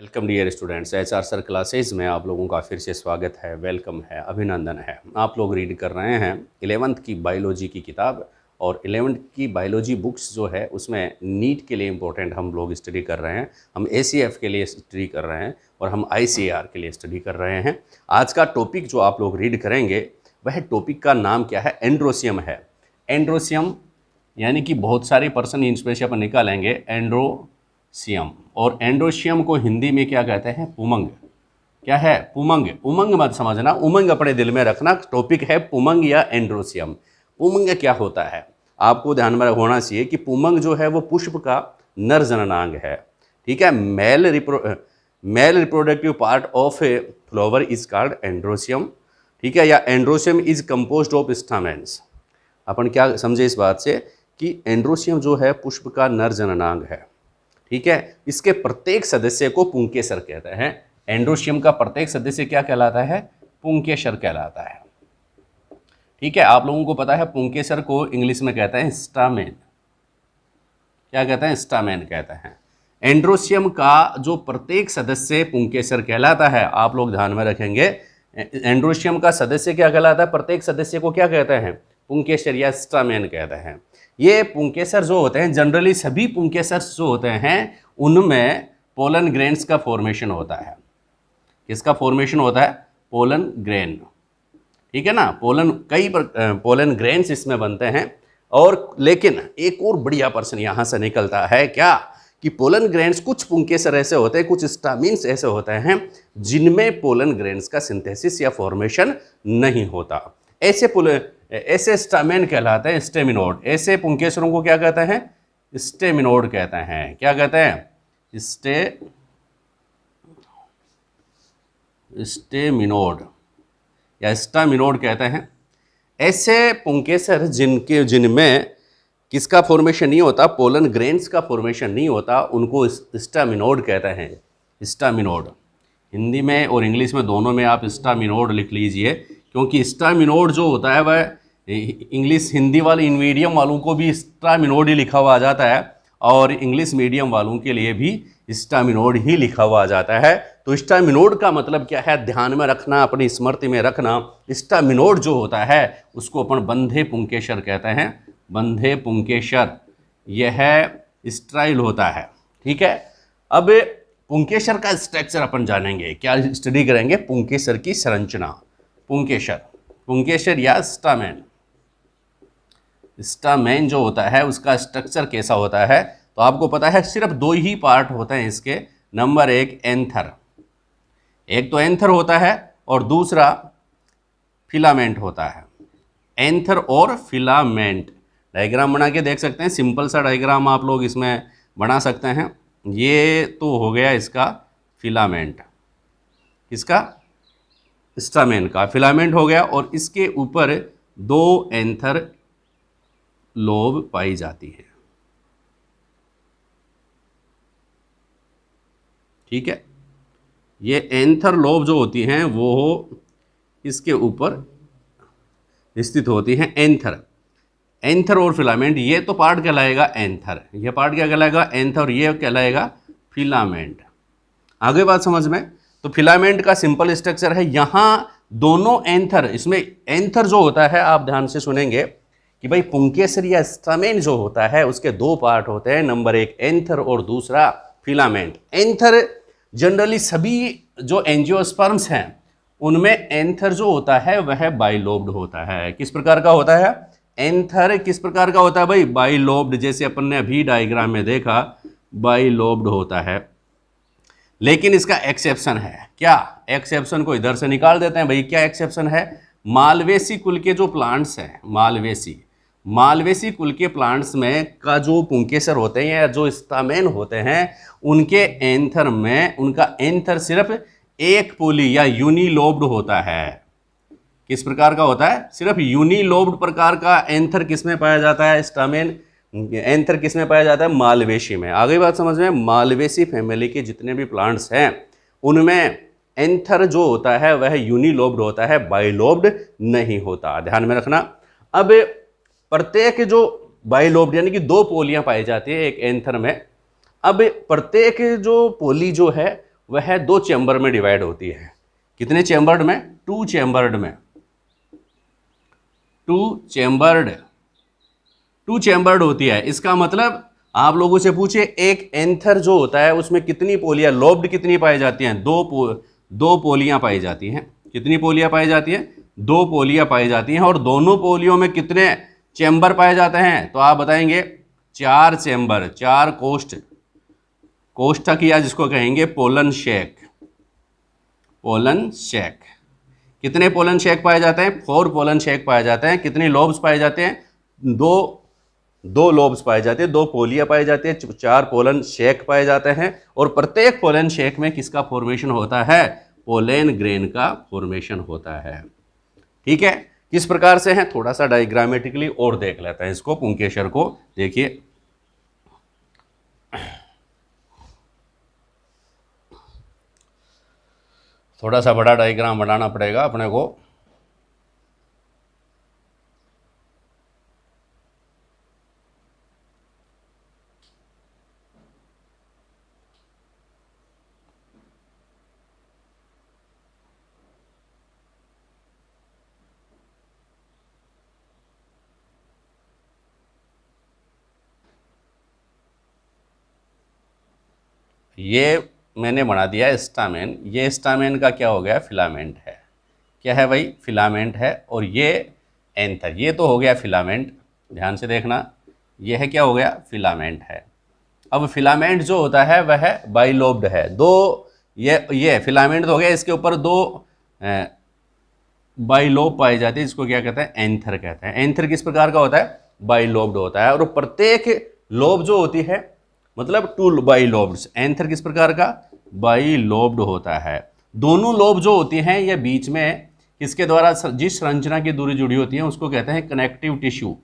Welcome dear students, HR sir classes में आप लोगों का फिर से स्वागत है, वेलकम है, अभिनंदन है। आप लोग रीड कर रहे हैं 11th की बायोलॉजी की किताब और 11th की बायोलॉजी बुक्स जो है उसमें नीट के लिए इम्पोर्टेंट हम लोग स्टडी कर रहे हैं, हम एसीएफ के लिए स्टडी कर रहे हैं और हम आईसीएआर के लिए स्टडी कर रहे हैं। आज का टॉपिक जो आप लोग रीड करेंगे वह टॉपिक का नाम क्या है? एंड्रोसियम है। एंड्रोसियम यानी कि बहुत सारे पर्सन इंस्पेशन पर निकालेंगे एंड्रोसियम, और एंड्रोसियम को हिंदी में क्या कहते हैं? पुमंग। क्या है? पुमंग। उमंग मत समझना, उमंग अपने दिल में रखना। टॉपिक है पुमंग या एंड्रोसियम। पुमंग क्या होता है आपको ध्यान में होना चाहिए कि पुमंग जो है वो पुष्प का नर जननांग है। ठीक है, male reproductive part of a flower is called androecium. ठीक है, या एंड्रोसियम इज कंपोज्ड ऑफ स्टामेन्स। अपन क्या समझे इस बात से कि एंड्रोसियम जो है पुष्प का नर जननांग है। ठीक है, इसके प्रत्येक सदस्य को पुंकेसर कहते हैं। एंड्रोसियम का प्रत्येक सदस्य क्या कहलाता है? पुंकेसर कहलाता है। ठीक है, आप लोगों को पता है पुंकेसर को इंग्लिश में कहते हैं स्टामेन। क्या कहते हैं? स्टामेन कहते हैं। एंड्रोसियम का जो प्रत्येक सदस्य पुंकेसर कहलाता है, आप लोग ध्यान में रखेंगे। एंड्रोसियम का सदस्य क्या कहलाता है? प्रत्येक सदस्य को क्या कहते हैं? पुंकेसर या स्टामेन कहते हैं। ये पुंकेसर जो होते हैं, जनरली सभी पुंकेसर जो होते हैं उनमें पोलन ग्रेन्स का फॉर्मेशन होता है। किसका फॉर्मेशन होता है? Pollen grain. ठीक है ना, पोलन ग्रेन्स इसमें बनते हैं। और लेकिन एक और बढ़िया पर्सन यहाँ से निकलता है क्या कि पोलन ग्रेन्स, कुछ पुंकेसर ऐसे होते हैं, कुछ स्टामिन्स ऐसे होते हैं जिनमें पोलन ग्रेन्स का सिंथेसिस या फॉर्मेशन नहीं होता। ऐसे स्टामेन कहलाते हैं स्टेमिनोड। ऐसे पुंकेसरों को क्या कहते हैं? स्टेमिनोड कहते हैं। क्या कहते हैं? स्टेमिनोड या स्टामिनोड कहते हैं। ऐसे पुंकेसर जिनमें किसका फॉर्मेशन नहीं होता? पोलन ग्रेन्स का फॉर्मेशन नहीं होता, उनको स्टामिनोड कहते हैं। स्टामिनोड हिंदी में और इंग्लिश में दोनों में आप स्टामिनोड लिख लीजिए, क्योंकि स्टामिनोड जो होता है वह इंग्लिश हिंदी वाले मीडियम वालों को भी स्टामिनोड ही लिखा हुआ आ जाता है और इंग्लिश मीडियम वालों के लिए भी स्टामिनोड ही लिखा हुआ आ जाता है। तो स्टामिनोड का मतलब क्या है? ध्यान में रखना, अपनी स्मृति में रखना। स्टामिनोड जो होता है उसको अपन बंधे पुंकेसर कहते हैं। बंधे पुंकेसर यह स्टाइल होता है। ठीक है, अब पुंकेसर का स्ट्रक्चर अपन जानेंगे। क्या स्टडी करेंगे? पुंकेसर की संरचना। पुंकेसर या स्टामेन। स्टामेन जो होता है उसका स्ट्रक्चर कैसा होता है? तो आपको पता है सिर्फ दो ही पार्ट होते हैं इसके। नंबर एक एंथर, एक तो एंथर होता है और दूसरा फिलामेंट होता है। एंथर और फिलामेंट डायग्राम बना के देख सकते हैं। सिंपल सा डायग्राम आप लोग इसमें बना सकते हैं। ये तो हो गया इसका फिलामेंट, इसका स्टामेन का फिलामेंट हो गया, और इसके ऊपर दो एंथर लोब पाई जाती है। ठीक है, ये एंथर लोब जो होती हैं वो इसके ऊपर स्थित होती हैं। एंथर और फिलामेंट, ये तो पार्ट कहलाएगा एंथर, ये पार्ट क्या कहलाएगा? एंथर, ये कहलाएगा फिलामेंट। आगे बात समझ में? तो फिलामेंट का सिंपल स्ट्रक्चर है। यहाँ दोनों एंथर, इसमें एंथर जो होता है आप ध्यान से सुनेंगे कि भाई पुंकेसर या स्टामेन जो होता है उसके दो पार्ट होते हैं। नंबर एक एंथर और दूसरा फिलामेंट। एंथर जनरली सभी जो एंजियोस्पर्म्स हैं उनमें एंथर जो होता है वह बाइलोब्ड होता है। किस प्रकार का होता है? एंथर किस प्रकार का होता है भाई? बाइलोब्ड, जैसे अपन ने अभी डायग्राम में देखा बाइलोब्ड होता है। लेकिन इसका एक्सेप्शन है। क्या एक्सेप्शन को इधर से निकाल देते हैं भाई। क्या एक्सेप्शन है? मालवेसी कुल के जो प्लांट्स हैं, मालवेसी कुल के प्लांट्स में का जो पुंकेसर होते हैं या जो स्टामेन होते हैं उनके एंथर में, उनका एंथर सिर्फ एक पोली या यूनिलोब्ड होता है। किस प्रकार का होता है? सिर्फ यूनिलोब्ड प्रकार का एंथर किसमें पाया जाता है? स्टामेन एंथर किसमें पाया जाता है? मालवेसी में। आगे बात समझ में? मालवेसी फैमिली के जितने भी प्लांट्स हैं उनमें एंथर जो होता है वह यूनिलोब्ड होता है, बाइलोब्ड नहीं होता। ध्यान में रखना। अब प्रत्येक जो बाइलोब्ड यानी कि दो पोलियां पाई जाती है एक एंथर में। अब प्रत्येक जो पोली जो है वह 2 चैम्बर में डिवाइड होती है। कितने चैम्बर्ड में? 2 चैम्बर्ड में। 2 चैम्बर्ड होती है। इसका मतलब आप लोगों से पूछे एक एंथर जो होता है उसमें कितनी पोलियां, लोब्ड कितनी पाई जाती हैं? दो पोलियां पाई जाती हैं। कितनी पोलियां पाई जाती हैं? 2 पोलियां पाई जाती हैं। और दोनों पोलियों में कितने चैम्बर पाए जाते हैं? तो आप बताएंगे 4 चैम्बर, 4 कोष्ठक या जिसको कहेंगे पोलन शेक। Pollen shake. कितने पोलन शेक पाए जाते हैं? 4 पोलन शेक पाए जाते हैं। कितने लोब्स पाए जाते हैं? दो लोब्स पाए जाते हैं, 2 पोलियां पाई जाती है, 4 पोलन शेक पाए जाते हैं। और प्रत्येक पोलन शेक में किसका फॉर्मेशन होता है? पोलन ग्रेन का फॉर्मेशन होता है। ठीक है, किस प्रकार से है थोड़ा सा डायग्रामेटिकली और देख लेते हैं इसको, पुंकेसर को। देखिए थोड़ा सा बड़ा डायग्राम बनाना पड़ेगा अपने को। ये मैंने बना दिया है स्टामेन। ये स्टामेन का क्या हो गया? फिलामेंट है। क्या है भाई? फिलामेंट है। और ये एंथर, ये तो हो गया फिलामेंट। ध्यान से देखना, ये है क्या हो गया? फिलामेंट है। अब फिलामेंट जो होता है वह बाइलोब्ड है। ये फिलामेंट हो गया, इसके ऊपर 2 बाइलोब पाई जाती है, इसको क्या कहते हैं? एंथर कहते हैं। एंथर किस प्रकार का होता है? बाइलोब्ड होता है। और प्रत्येक लोब जो होती है मतलब 2 बाइलोब्ड्स। एंथर किस प्रकार का? बाइलोब्ड होता है। दोनों लोब जो होती हैं ये बीच में किसके द्वारा, जिस संरचना की दूरी जुड़ी होती है उसको कहते हैं कनेक्टिव टिश्यू।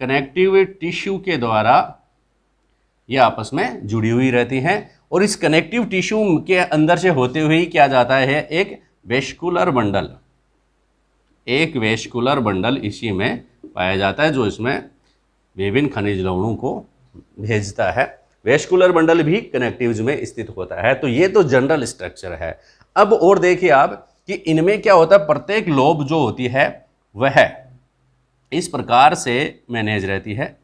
कनेक्टिव टिश्यू के द्वारा ये आपस में जुड़ी हुई रहती हैं। और इस कनेक्टिव टिश्यू के अंदर से होते हुए ही क्या जाता है? एक वेस्कुलर बंडल। एक वेस्कुलर बंडल इसी में पाया जाता है जो इसमें विभिन्न खनिज लवणों को भेजता है। वेस्कुलर बंडल भी कनेक्टिव्स में स्थित होता है। तो ये तो जनरल स्ट्रक्चर है। अब और देखिए आप कि इनमें क्या होता है? प्रत्येक लोब जो होती है वह इस प्रकार से मैनेज रहती है।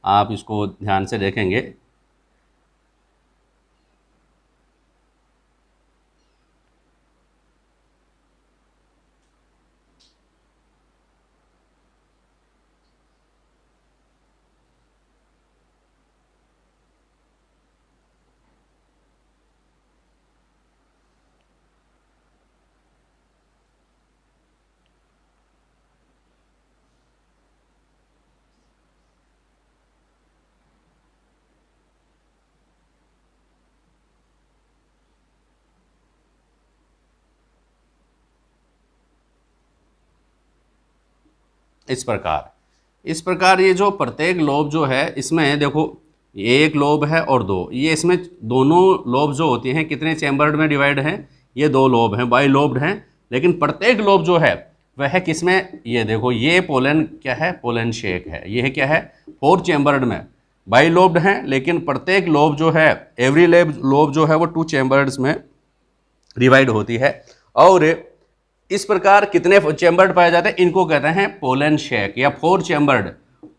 आप इसको ध्यान से देखेंगे। इस प्रकार ये जो प्रत्येक लोब जो है इसमें देखो, ये एक लोब है और 2, ये इसमें दोनों लोब जो होती हैं कितने चैम्बर्ड में डिवाइड हैं? ये 2 लोब हैं, बाइलोब्ड हैं। लेकिन प्रत्येक लोब जो है वह किस में? ये देखो, ये पोलन क्या है? पोलन शेक है। ये है क्या है? 4 चैम्बर्ड में बाइलोब्ड हैं। लेकिन प्रत्येक लोब जो है, एवरी लोब जो है वो 2 चैम्बर्ड्स में डिवाइड होती है। और इस प्रकार कितने चैम्बर्ड पाए जाते हैं? इनको कहते हैं पोलन शेक या 4 चैम्बर्ड।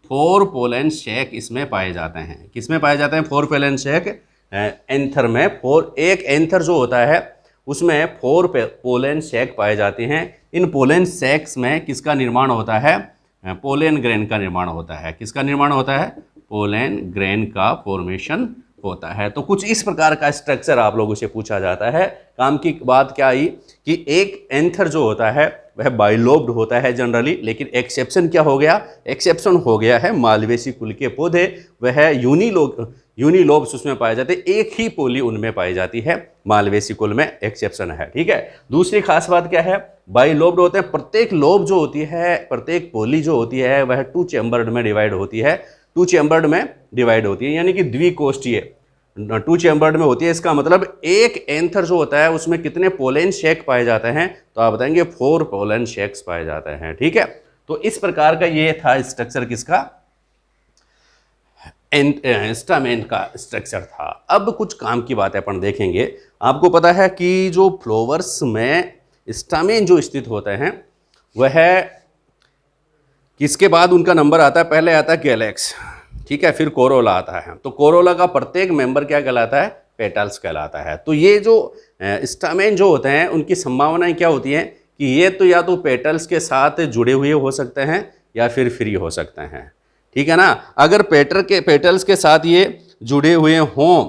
4 पोलन शेक इसमें पाए जाते हैं। किसमें पाए जाते हैं? 4 पोलन शेक एंथर में। एक एंथर जो होता है उसमें 4 पोलन शेक पाए जाते हैं। इन पोलन शेक्स में किसका निर्माण होता है? पोलन ग्रेन का निर्माण होता है। किसका निर्माण होता है? पोलन ग्रेन का फॉर्मेशन होता है। तो कुछ इस प्रकार का स्ट्रक्चर आप लोगों से पूछा जाता है। काम की बात क्या आई कि एक एंथर जो होता है वह बाइलोब्ड होता है जनरली। लेकिन एक्सेप्शन क्या हो गया? एक्सेप्शन हो गया है मालवेसी कुल के पौधे, वह यूनिलोब्स उसमें पाए जाते हैं। एक ही पोली उनमें पाई जाती है, मालवेसी कुल में एक्सेप्शन है। ठीक है। दूसरी खास बात क्या है? बाइलोब्ड होते हैं। प्रत्येक लोब जो होती है, प्रत्येक पोली जो होती है वह 2 चैम्बर्ड में डिवाइड होती है। 2 चैम्बर्ड में डिवाइड होती है, यानी कि द्विकोष्ठीय 2 चैम्बर्ड में होती है। इसका मतलब एक एंथर जो होता है उसमें कितने पोलन शेक पाए जाते हैं? तो आप बताएंगे 4 पोलन शेक्स पाए जाते हैं। ठीक है। तो इस प्रकार का ये था स्ट्रक्चर किसका? स्टामेन का स्ट्रक्चर था। अब कुछ काम की बात अपन देखेंगे। आपको पता है कि जो फ्लावर्स में स्टामेन जो स्थित होते हैं वह किसके बाद उनका नंबर आता है, पहले आता है कैलेक्स, ठीक है, फिर कोरोला आता है। तो कोरोला का प्रत्येक मेंबर क्या कहलाता है, पेटल्स कहलाता है। तो ये जो स्टामेन जो होते हैं उनकी संभावनाएं क्या होती हैं कि ये तो या तो पेटल्स के साथ जुड़े हुए हो सकते हैं या फिर फ्री हो सकते हैं, ठीक है ना। अगर पेटल्स के साथ ये जुड़े हुए हों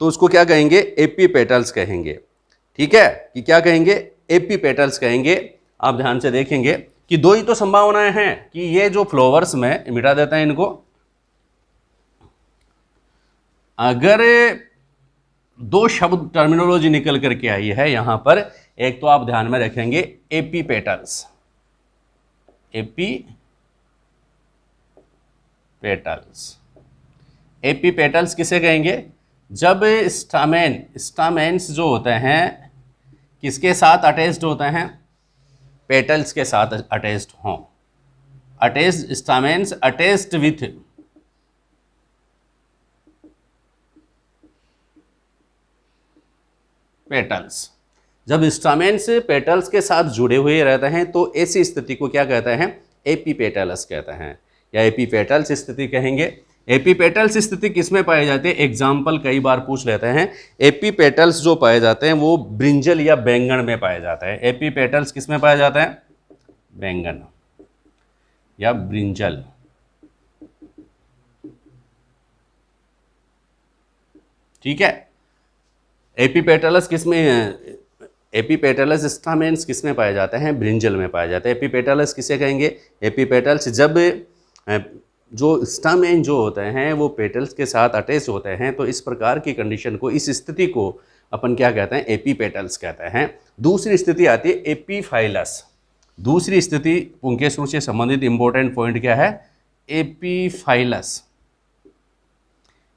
तो उसको क्या कहेंगे, एपी पेटल्स कहेंगे, ठीक है, कि क्या कहेंगे, एपी पेटल्स कहेंगे। आप ध्यान से देखेंगे कि दो ही तो संभावनाएं हैं कि ये जो फ्लावर्स में, मिटा देते हैं इनको, अगर दो शब्द टर्मिनोलॉजी निकल करके आई है यहां पर, एक तो आप ध्यान में रखेंगे AP petals, AP petals, AP petals किसे कहेंगे, जब स्टामेन्स जो होते हैं किसके साथ अटैच्ड होते हैं, पेटल्स के साथ अटैच्ड हों, अटैच्ड स्टामेन्स अटैच्ड विथ पेटल्स। जब स्टामेन्स पेटल्स के साथ जुड़े हुए रहते हैं तो ऐसी स्थिति को क्या कहते हैं, एपीपेटल्स कहते हैं या एपीपेटल्स स्थिति कहेंगे। एपीपेटल्स स्थिति किसमें पाए जाते हैं, एग्जाम्पल कई बार पूछ लेते हैं। एपीपेटल्स जो पाए जाते हैं वो ब्रिंजल या बैंगन में पाए जाते हैं। एपीपेटल्स किसमें पाया जाता है, बैंगन या ब्रिंजल, ठीक है। एपीपेटल्स किसमें, एपीपेटल्स स्टामेन्स किसमें पाए जाते हैं, ब्रिंजल में पाए जाते हैं। एपीपेटल्स किसे कहेंगे, एपीपेटल्स जब जो स्टामेन जो होते हैं वो पेटल्स के साथ अटैच होते हैं तो इस प्रकार की कंडीशन को, इस स्थिति को अपन क्या कहते हैं, एपीपेटल्स कहते हैं। दूसरी स्थिति आती है एपीफाइलस। दूसरी स्थिति पुंकेसर से संबंधित इंपॉर्टेंट पॉइंट क्या है, एपीफाइलस।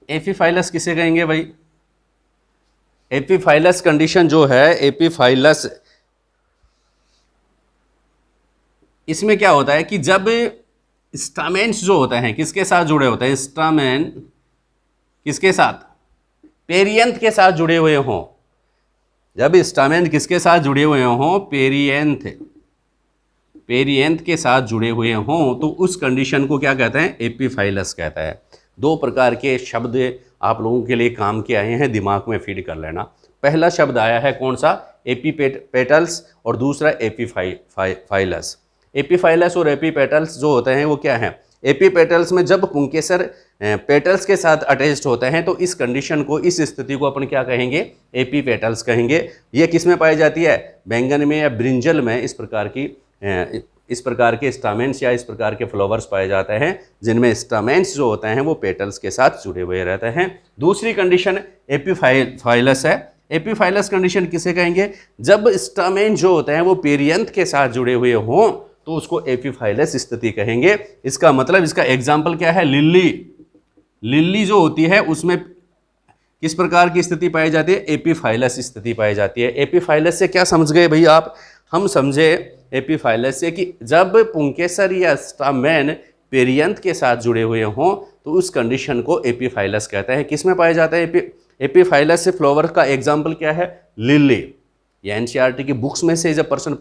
एपीफाइलस किसे कहेंगे भाई, एपीफाइलस कंडीशन जो है, एपीफाइलस, इसमें क्या होता है कि जब स्टामेन्स जो होते हैं किसके साथ जुड़े होते हैं, स्टामेन किसके साथ, पेरियंथ के साथ जुड़े हुए हों। जब स्टामेन किसके साथ जुड़े हुए हों, पेरियंथ के साथ जुड़े हुए हों तो उस कंडीशन को क्या कहते हैं, एपीफाइलस कहता है। दो प्रकार के शब्द आप लोगों के लिए काम के आए हैं, दिमाग में फीड कर लेना। पहला शब्द आया है कौन सा, एपीपेटल्स, और दूसरा एपीफाइलस। एपीफाइलस और एपीपेटल्स जो होते हैं वो क्या हैं, एपीपेटल्स में जब पुंकेसर पेटल्स के साथ अटैच्ड होते हैं तो इस कंडीशन को, इस स्थिति को अपन क्या कहेंगे, एपीपेटल्स कहेंगे। ये किस में पाई जाती है, बैंगन में या ब्रिंजल में। इस प्रकार के स्टामेन्स या इस प्रकार के फ्लावर्स पाए जाते हैं जिनमें स्टामेन्स जो होते हैं वो पेटल्स के साथ जुड़े हुए रहते हैं। दूसरी कंडीशन एपीफाइलस है। एपीफाइलस कंडीशन किसे कहेंगे, जब स्टामेन जो होते हैं वो पेरियंथ के साथ जुड़े हुए हों तो उसको एपीफाइलस स्थिति कहेंगे। इसका मतलब, इसका एग्जाम्पल क्या है, लिली। लिली जो होती है उसमें किस प्रकार की स्थिति पाई जाती है, एपीफाइलस स्थिति पाई जाती है। एपीफाइलस से क्या समझ गए भाई आप, हम समझे एपीफाइलस से कि जब पुंकेसर या स्टामेन पेरियंथ के साथ जुड़े हुए हों तो उस कंडीशन को एपीफाइलस कहते हैं। किस में पाया जाता है एपीफाइलस से फ्लावर का एग्जाम्पल क्या है, लिली। या एनसीईआरटी की बुक्स में से जब पर्सन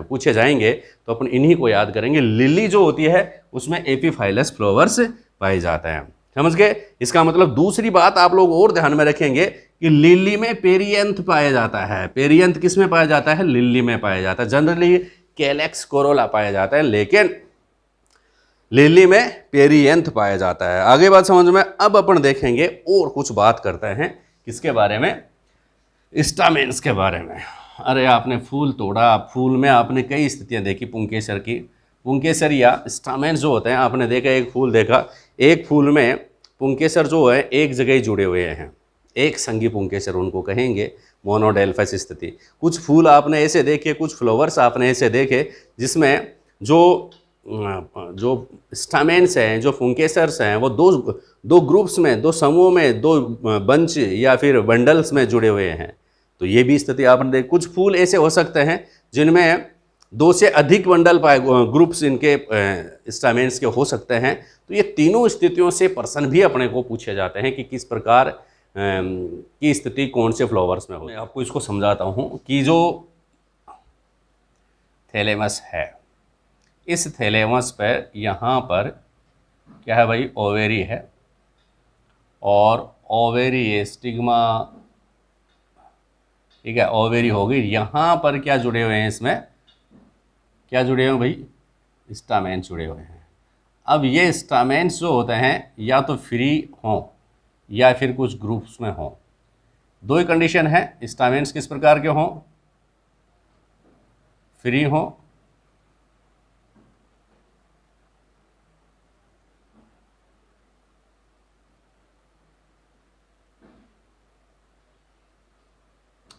पूछे जाएंगे तो अपन इन्हीं को याद करेंगे। लिली जो होती है उसमें एपीफाइलस फ्लावर्स पाए जाते हैं, समझ गए। इसका मतलब दूसरी बात आप लोग और ध्यान में रखेंगे कि लिली में पेरियंथ पाया जाता है। पेरियंथ किस में पाया जाता है, लिली में पाया जाता है। जनरली कैलेक्स कोरोला पाया जाता है लेकिन लिली में पेरियंथ पाया जाता है। आगे बात समझ में। अब अपन देखेंगे और कुछ बात करते हैं किसके बारे में, स्टामेन्स के बारे में। अरे आपने फूल तोड़ा, फूल में आपने कई स्थितियां देखी पुंकेसर की। पुंकेसर या स्टामेन्स जो होते हैं, आपने देखा एक फूल देखा, एक फूल में पुंकेसर जो है एक जगह ही जुड़े हुए हैं, एक संगी पुंकेसर उनको कहेंगे, मोनोडेल्फस स्थिति। कुछ फूल आपने ऐसे देखे, कुछ फ्लावर्स आपने ऐसे देखे जिसमें जो स्टामेन्स हैं, जो पुंकेसर्स हैं, वो दो ग्रुप्स में, दो समूह में, दो बंच या फिर बंडल्स में जुड़े हुए हैं। तो ये भी स्थिति आपने देखी। कुछ फूल ऐसे हो सकते हैं जिनमें दो से अधिक बंडल ग्रुप्स इनके स्टामेन्स के हो सकते हैं। तो ये तीनों स्थितियों से प्रश्न भी अपने को पूछे जाते हैं कि किस प्रकार की स्थिति कौन से फ्लावर्स में हो। मैं आपको इसको समझाता हूँ कि जो थैलेमस है, इस थैलेमस पर यहाँ पर क्या है भाई, ओवेरी है, और ओवेरी है स्टिग्मा, ठीक है, ओवेरी हो गई। यहाँ पर क्या जुड़े हुए हैं, इसमें क्या जुड़े हुए हैं भाई, स्टामेन्स जुड़े हुए हैं। अब ये स्टामेन्स जो होते हैं या तो फ्री हों या फिर कुछ ग्रुप्स में हों। दो ही कंडीशन है, स्टामेन्स किस प्रकार के हों, फ्री हों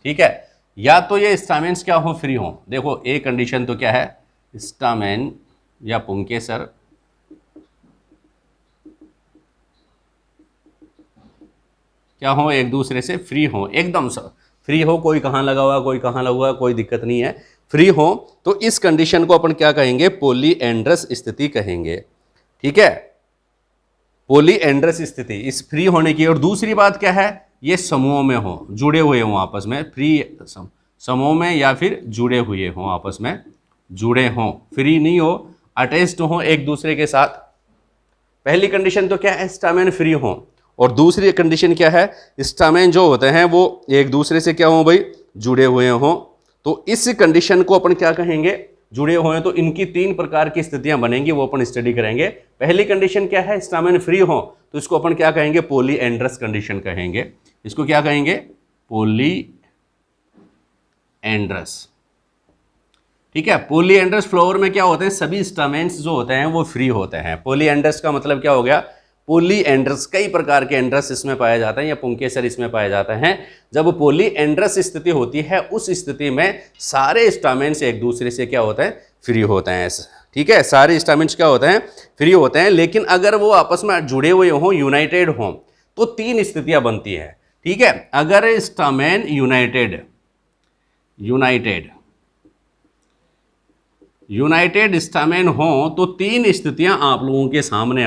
ठीक है, या तो ये स्टामेन्स क्या हो, फ्री हो। देखो ए कंडीशन तो क्या है, स्टामेन या पुंकेसर क्या हो, एक दूसरे से फ्री हो, एकदम फ्री हो, कोई कहाँ लगा हुआ कोई कहाँ लगा हुआ, कोई दिक्कत नहीं है, फ्री हो। तो इस कंडीशन को अपन क्या कहेंगे, पॉलीएंड्रस स्थिति कहेंगे। ठीक है, पॉलीएंड्रस स्थिति इस फ्री होने की। और दूसरी बात क्या है, ये समूह में हो, जुड़े हुए हों आपस में, फ्री समूह में या फिर जुड़े हुए हों, आपस में जुड़े हों, फ्री नहीं हो, अटैच्ड हो एक दूसरे के साथ। पहली कंडीशन तो क्या है, स्टामेन फ्री हो, और दूसरी कंडीशन क्या है, स्टामेन जो होते हैं वो एक दूसरे से क्या हो भाई, जुड़े हुए हों। तो इस कंडीशन को अपन क्या कहेंगे, जुड़े हुए हैं। तो इनकी तीन प्रकार की स्थितियां बनेंगी, वो अपन स्टडी करेंगे। पहली कंडीशन क्या है, स्टामेन फ्री हो, तो इसको अपन क्या कहेंगे, पॉलीएंड्रस कंडीशन कहेंगे। इसको क्या कहेंगे, पॉलीएंड्रस। ठीक है, पॉलीएंड्रस फ्लावर में क्या होते हैं, सभी स्टामेन्स जो होते हैं वो फ्री होते हैं। पॉलीएंड्रस का मतलब क्या हो गया, पॉलीएंड्रस कई प्रकार के एंड्रस इसमें पाए जाते हैं या पुंकेसर इसमें पाए जाते हैं। जब पॉलीएंड्रस स्थिति होती है, उस स्थिति में सारे स्टामेन्स एक दूसरे से क्या होते हैं, फ्री होते हैं। ठीक है, सारे स्टामेन्स क्या होते हैं, फ्री होते हैं। लेकिन अगर वो आपस में जुड़े हुए हों, यूनाइटेड हों, तो तीन स्थितियां बनती हैं। ठीक है, अगर स्टामेन यूनाइटेड स्टामेन हो तो तीन स्थितियां आप लोगों के सामने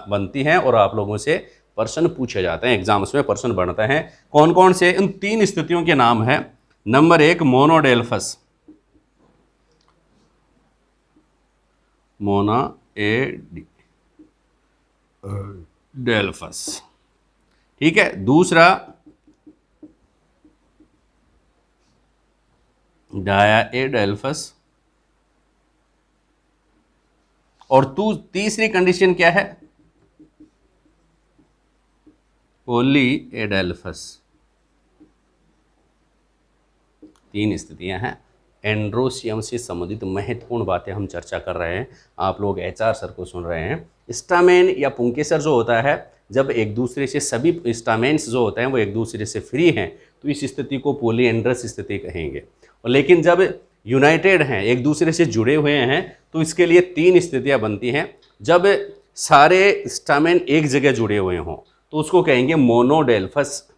बनती हैं, और आप लोगों से प्रश्न पूछे जाते हैं, एग्जाम्स में प्रश्न बनते हैं। कौन कौन से, इन तीन स्थितियों के नाम है। नंबर एक, मोनोडेल्फस, मोनाडेल्फस। ठीक है, दूसरा डायाडेल्फस, और तीसरी कंडीशन क्या है, पॉलीएडेल्फस। तीन स्थितियां हैं। एंड्रोसियम से संबंधित महत्वपूर्ण बातें हम चर्चा कर रहे हैं, आप लोग एचआर सर को सुन रहे हैं। स्टामेन या पुंकेसर जो होता है, जब एक दूसरे से सभी स्टामेन्स जो होते हैं वो एक दूसरे से फ्री हैं, तो इस स्थिति को पॉलीएंड्रस स्थिति कहेंगे। और लेकिन जब यूनाइटेड हैं, एक दूसरे से जुड़े हुए हैं, तो इसके लिए तीन स्थितियां बनती हैं। जब सारे स्टामेन एक जगह जुड़े हुए हों, तो उसको कहेंगे मोनोडेल्फस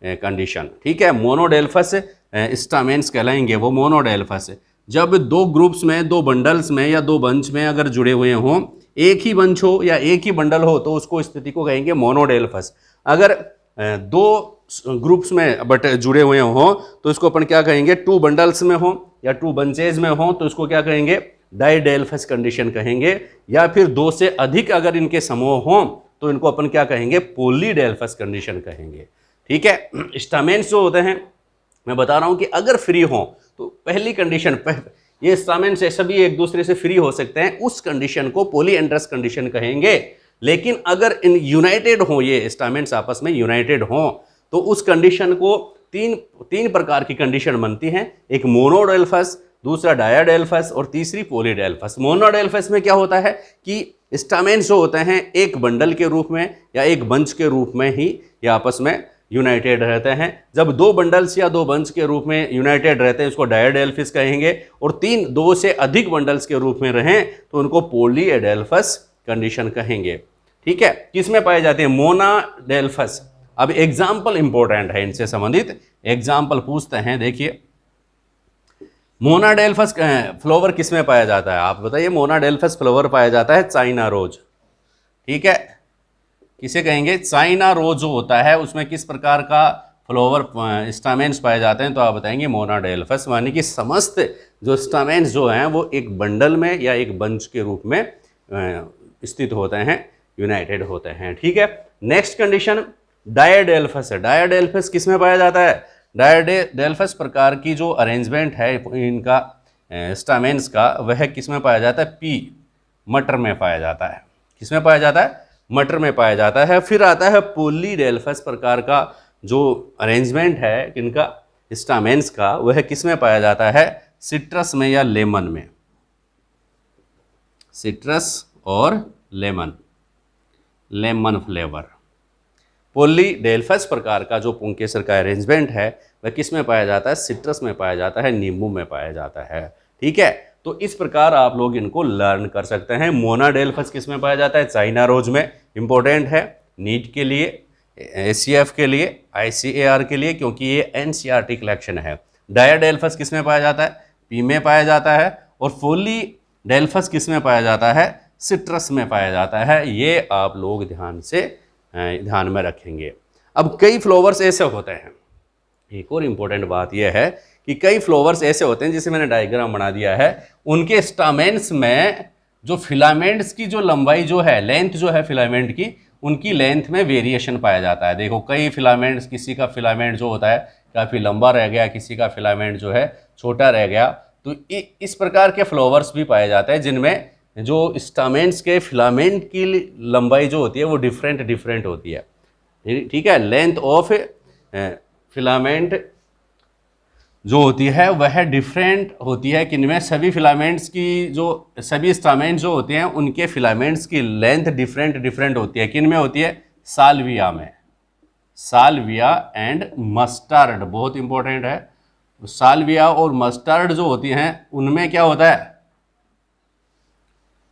कंडीशन। ठीक है, मोनोडेल्फस स्टामेन्स कहलाएंगे वो, मोनोडेल्फस। जब दो ग्रुप्स में, दो बंडल्स में या दो बंच में अगर जुड़े हुए हों, एक ही बंच हो या एक ही बंडल हो, तो उसको स्थिति को कहेंगे मोनोडेल्फस। अगर दो ग्रुप्स में बट जुड़े हुए हों, तो इसको अपन क्या कहेंगे, टू बंडल्स में हो या टू बंचेज में हो, तो इसको क्या कहेंगे, डाइडेल्फस कंडीशन कहेंगे। या फिर दो से अधिक अगर इनके समूह हों, तो इनको अपन क्या कहेंगे, पॉलीडेल्फस कंडीशन कहेंगे। ठीक है, स्टामेन्स जो होते हैं, मैं बता रहा हूं कि अगर फ्री हो, तो पहली कंडीशन, ये स्टामेन्स से सभी एक दूसरे से फ्री हो सकते हैं, उस कंडीशन को पॉलीएंड्रस कंडीशन कहेंगे। लेकिन अगर इन यूनाइटेड हो, ये स्टामेन्स आपस में यूनाइटेड हो, तो उस कंडीशन को तीन प्रकार की कंडीशन बनती हैं। एक मोनोडेल्फस, दूसरा डायाडेल्फस और तीसरी पॉलीडेल्फस। मोनोडेल्फस में क्या होता है कि स्टामेन्स जो होते हैं एक बंडल के रूप में या एक बंच के रूप में ही ये आपस में यूनाइटेड रहते हैं। जब दो बंडल्स या दो बंच के रूप में यूनाइटेड रहते हैं, उसको डायाडेल्फिस कहेंगे। और दो से अधिक बंडल्स के रूप में रहें, तो उनको पॉलीएडेल्फस कंडीशन कहेंगे। ठीक है, किसमें पाए जाते हैं, मोनाडेल्फस। अब एग्जाम्पल इंपॉर्टेंट है, इनसे संबंधित एग्जाम्पल पूछते हैं। देखिए, मोनाडेल्फस फ्लावर किस में पाया जाता है, आप बताइए। मोनाडेल्फस फ्लावर पाया जाता है चाइना रोज, ठीक है। किसे कहेंगे, चाइना रोज जो होता है उसमें किस प्रकार का फ्लावर स्टामेन्स पाए जाते हैं, तो आप बताएंगे मोनाडेल्फस। यानी कि समस्त जो स्टामेन्स जो हैं वो एक बंडल में या एक बंच के रूप में स्थित होते हैं, यूनाइटेड होते हैं, ठीक है। नेक्स्ट कंडीशन डायडेल्फस है। डायडेल्फस किस में पाया जाता है, डायडेल्फस प्रकार की जो अरेंजमेंट है इनका स्टामेन्स का, वह किस में पाया जाता है, पी मटर में पाया जाता है। किस में पाया जाता है, मटर में पाया जाता है। फिर आता है पॉलीडेल्फस प्रकार का जो अरेंजमेंट है इनका स्टामेन्स का, वह किस में पाया जाता है, सिट्रस में या लेमन में। सिट्रस और लेमन, लेमन फ्लेवर। पॉलीडेल्फस प्रकार का जो पुंकेसर का अरेंजमेंट है वह किस में पाया जाता है, सिट्रस में पाया जाता है, नींबू में पाया जाता है, ठीक है। तो इस प्रकार आप लोग इनको लर्न कर सकते हैं। मोनाडेल्फस किस में पाया जाता है, चाइना रोज में। इंपॉर्टेंट है नीट के लिए, एसीएफ के लिए, आईसीएआर के लिए, क्योंकि ये एनसीईआरटी कलेक्शन है। डायडेल्फस किस में पाया जाता है, पी में पाया जाता है। और पॉलीडेल्फस किस में पाया जाता है, सिट्रस में पाया जाता है। ये आप लोग ध्यान में रखेंगे। अब कई फ्लावर्स ऐसे होते हैं, एक और इम्पोर्टेंट बात यह है कि कई फ्लावर्स ऐसे होते हैं, जिसे मैंने डायग्राम बना दिया है, उनके स्टामेन्स में जो फिलामेंट्स की जो लंबाई जो है, लेंथ जो है फिलामेंट की, उनकी लेंथ में वेरिएशन पाया जाता है। देखो कई फिलामेंट्स, किसी का फिलामेंट जो होता है काफ़ी लंबा रह गया, किसी का फिलामेंट जो है छोटा रह गया। तो इस प्रकार के फ्लावर्स भी पाए जाते हैं जिनमें जो स्टामेन्ट्स के फिलामेंट की लंबाई जो होती है वो डिफरेंट होती है, ठीक है। लेंथ ऑफ फिलामेंट जो होती है वह डिफरेंट होती है। किनमें, सभी फिलामेंट्स की जो सभी स्टामेंट्स जो होते हैं उनके फिलामेंट्स की लेंथ डिफरेंट होती है। किनमें होती है, साल्विया में। साल्विया एंड मस्टर्ड बहुत इंपॉर्टेंट है। साल्विया और मस्टर्ड जो होती हैं उनमें क्या होता है,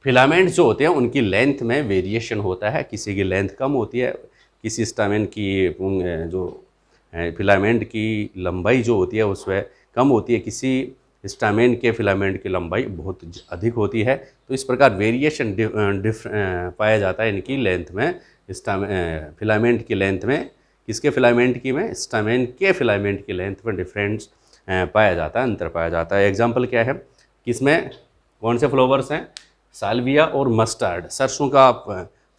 फिलामेंट्स जो होते हैं उनकी लेंथ में वेरिएशन होता है। किसी की लेंथ कम होती है, किसी स्टामेन की जो फिलामेंट की लंबाई जो होती है उसमें कम होती है, किसी स्टामेन के फिलामेंट की लंबाई बहुत अधिक होती है। तो इस प्रकार वेरिएशन पाया जाता है इनकी लेंथ में, फिलामेंट की लेंथ में। किसके फिलामेंट की में, स्टामेन के फिलामेंट की लेंथ में डिफरेंस पाया जाता है, अंतर पाया जाता है। एग्जाम्पल क्या है, किसमें कौन से फ्लावर्स हैं, साल्विया और मस्टर्ड। सरसों का आप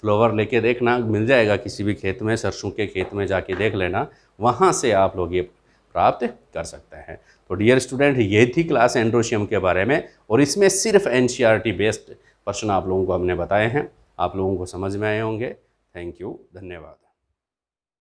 फ्लावर लेके देखना, मिल जाएगा किसी भी खेत में, सरसों के खेत में जाके देख लेना, वहाँ से आप लोग ये प्राप्त कर सकते हैं। तो डियर स्टूडेंट, ये थी क्लास एंड्रोशियम के बारे में, और इसमें सिर्फ एनसीईआरटी बेस्ड प्रश्न आप लोगों को हमने बताए हैं। आप लोगों को समझ में आए होंगे। थैंक यू, धन्यवाद।